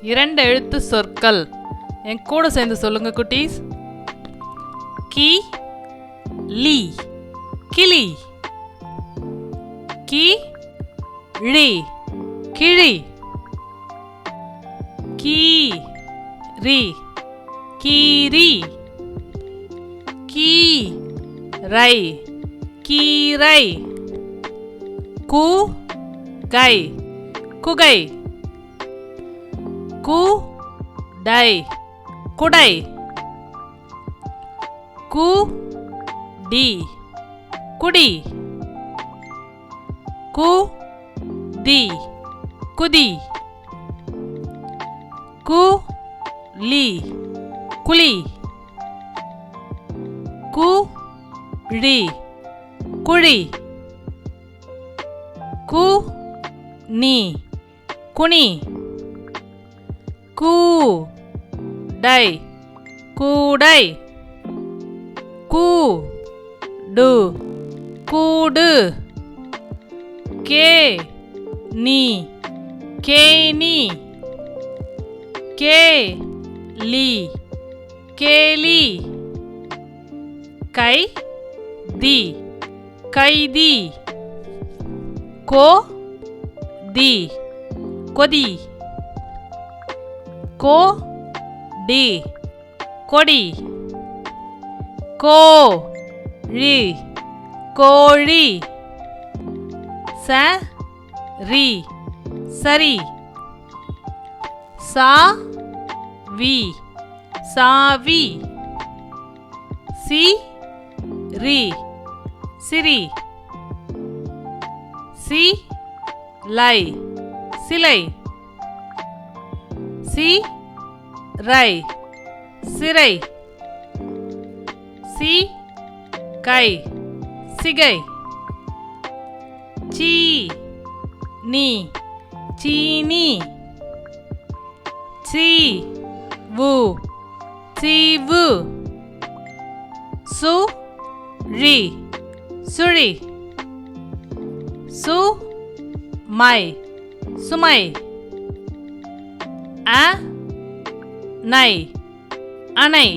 இரண்டு எழுத்து சொற்கள். என் கூட சேர்ந்து சொல்லுங்க குட்டீஸ். கி லி கிளி, கி ழி கிழி, கீ ரி கீரி, கீ ரை கீரை, கு கை குகை, கு டை குடை, கு டி குடி, கு தி குதி, கு லி குளி, கு ழி குழி, கு நீ குனி, கு டை கூடை, கு டு கூடு, கே நீ கேனி, கே லி கேலி, கை தி கைதி, கோ தி கொதி, கோ டி கொடி, கோ ழி கோழி, ச ரி சரி, சா வி சாவி, சி ரி சிரி, சி லை சிலை, சி ரை சிறை, சி கை சிகை, சீ நீ சீனி, சி வு சீவு, சு ழி சுழி, சு மை சுமை, அ நை அணை.